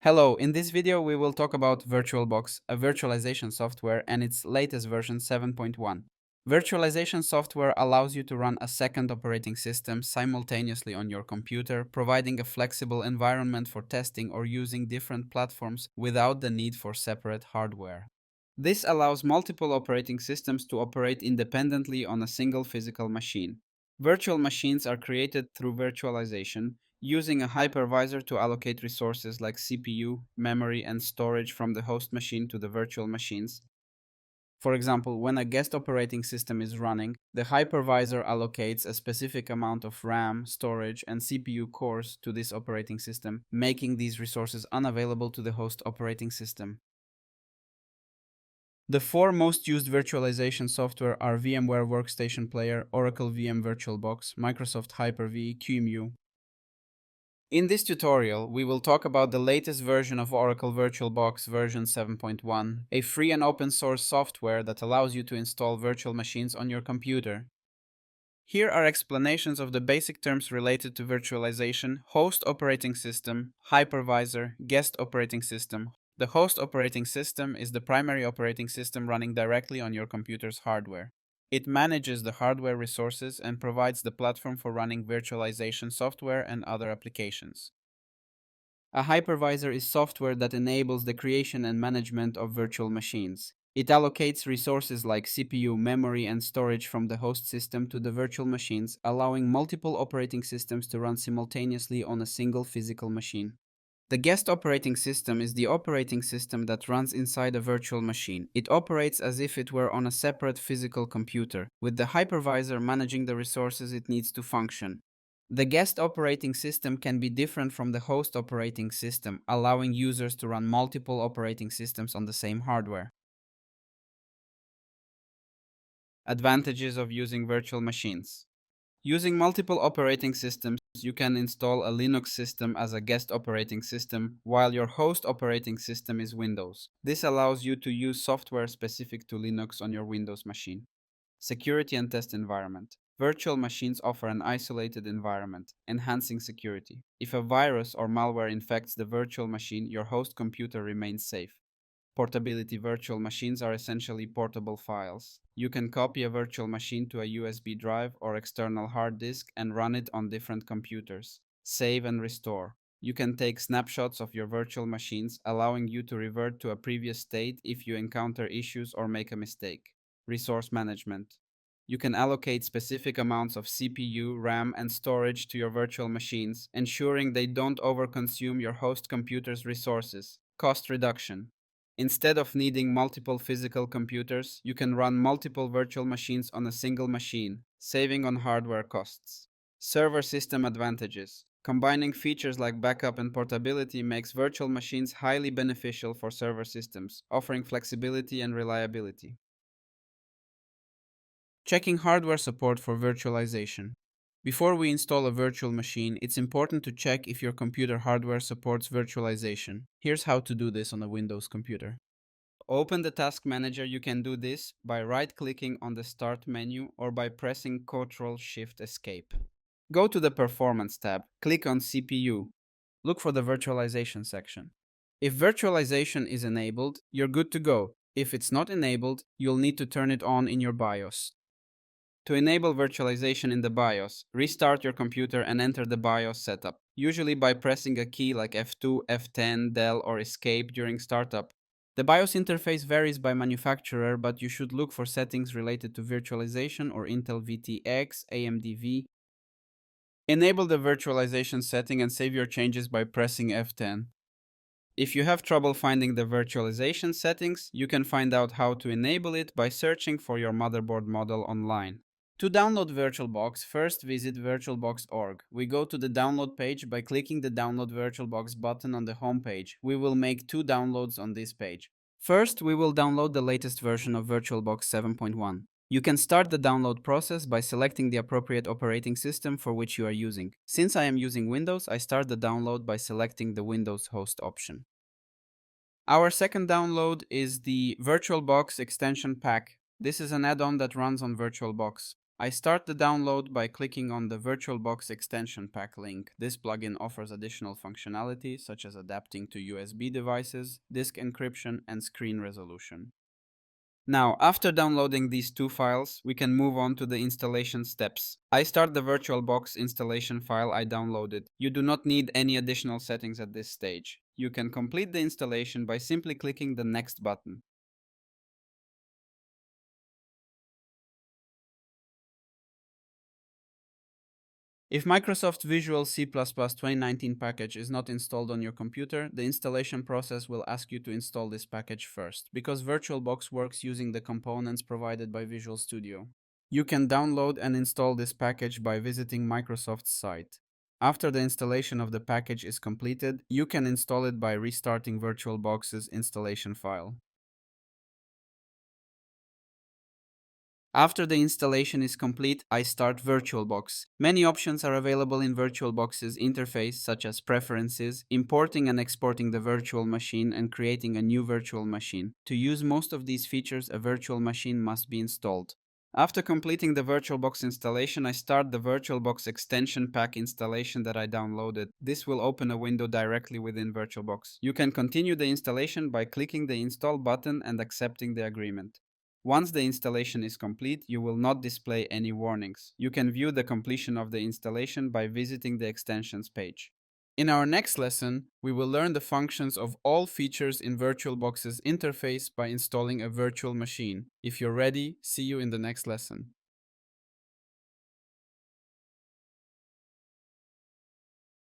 Hello, in this video we will talk about VirtualBox, a virtualization software and its latest version 7.1. Virtualization software allows you to run a second operating system simultaneously on your computer, providing a flexible environment for testing or using different platforms without the need for separate hardware. This allows multiple operating systems to operate independently on a single physical machine. Virtual machines are created through virtualization, using a hypervisor to allocate resources like CPU, memory, and storage from the host machine to the virtual machines. For example, when a guest operating system is running, the hypervisor allocates a specific amount of RAM, storage, and CPU cores to this operating system, making these resources unavailable to the host operating system. The four most used virtualization software are VMware Workstation Player, Oracle VM VirtualBox, Microsoft Hyper-V, QEMU. In this tutorial, we will talk about the latest version of Oracle VirtualBox version 7.1, a free and open source software that allows you to install virtual machines on your computer. Here are explanations of the basic terms related to virtualization: host operating system, hypervisor, guest operating system. The host operating system is the primary operating system running directly on your computer's hardware. It manages the hardware resources and provides the platform for running virtualization software and other applications. A hypervisor is software that enables the creation and management of virtual machines. It allocates resources like CPU, memory, and storage from the host system to the virtual machines, allowing multiple operating systems to run simultaneously on a single physical machine. The guest operating system is the operating system that runs inside a virtual machine. It operates as if it were on a separate physical computer, with the hypervisor managing the resources it needs to function. The guest operating system can be different from the host operating system, allowing users to run multiple operating systems on the same hardware. Advantages of using virtual machines. Using multiple operating systems, you can install a Linux system as a guest operating system, while your host operating system is Windows. This allows you to use software specific to Linux on your Windows machine. Security and test environment. Virtual machines offer an isolated environment, enhancing security. If a virus or malware infects the virtual machine, your host computer remains safe. Portability. Virtual machines are essentially portable files. You can copy a virtual machine to a USB drive or external hard disk and run it on different computers. Save and restore. You can take snapshots of your virtual machines, allowing you to revert to a previous state if you encounter issues or make a mistake. Resource management. You can allocate specific amounts of CPU, RAM, and storage to your virtual machines, ensuring they don't overconsume your host computer's resources. Cost reduction. Instead of needing multiple physical computers, you can run multiple virtual machines on a single machine, saving on hardware costs. Server system advantages. Combining features like backup and portability makes virtual machines highly beneficial for server systems, offering flexibility and reliability. Checking hardware support for virtualization. Before we install a virtual machine, it's important to check if your computer hardware supports virtualization. Here's how to do this on a Windows computer. Open the Task Manager. You can do this by right-clicking on the Start menu or by pressing Ctrl-Shift-Escape. Go to the Performance tab, click on CPU. Look for the Virtualization section. If virtualization is enabled, you're good to go. If it's not enabled, you'll need to turn it on in your BIOS. To enable virtualization in the BIOS, restart your computer and enter the BIOS setup, usually by pressing a key like F2, F10, Del, or Escape during startup. The BIOS interface varies by manufacturer, but you should look for settings related to virtualization or Intel VTX, AMD V. Enable the virtualization setting and save your changes by pressing F10. If you have trouble finding the virtualization settings, you can find out how to enable it by searching for your motherboard model online. To download VirtualBox, first visit virtualbox.org. We go to the download page by clicking the Download VirtualBox button on the home page. We will make 2 downloads on this page. First, we will download the latest version of VirtualBox 7.1. You can start the download process by selecting the appropriate operating system for which you are using. Since I am using Windows, I start the download by selecting the Windows host option. Our second download is the VirtualBox extension pack. This is an add-on that runs on VirtualBox. I start the download by clicking on the VirtualBox extension pack link. This plugin offers additional functionality such as adapting to USB devices, disk encryption, and screen resolution. Now, after downloading these two files, we can move on to the installation steps. I start the VirtualBox installation file I downloaded. You do not need any additional settings at this stage. You can complete the installation by simply clicking the Next button. If Microsoft Visual C++ 2019 package is not installed on your computer, the installation process will ask you to install this package first, because VirtualBox works using the components provided by Visual Studio. You can download and install this package by visiting Microsoft's site. After the installation of the package is completed, you can install it by restarting VirtualBox's installation file. After the installation is complete, I start VirtualBox. Many options are available in VirtualBox's interface, such as preferences, importing and exporting the virtual machine, and creating a new virtual machine. To use most of these features, a virtual machine must be installed. After completing the VirtualBox installation, I start the VirtualBox extension pack installation that I downloaded. This will open a window directly within VirtualBox. You can continue the installation by clicking the Install button and accepting the agreement. Once the installation is complete, you will not display any warnings. You can view the completion of the installation by visiting the extensions page. In our next lesson, we will learn the functions of all features in VirtualBox's interface by installing a virtual machine. If you're ready, see you in the next lesson.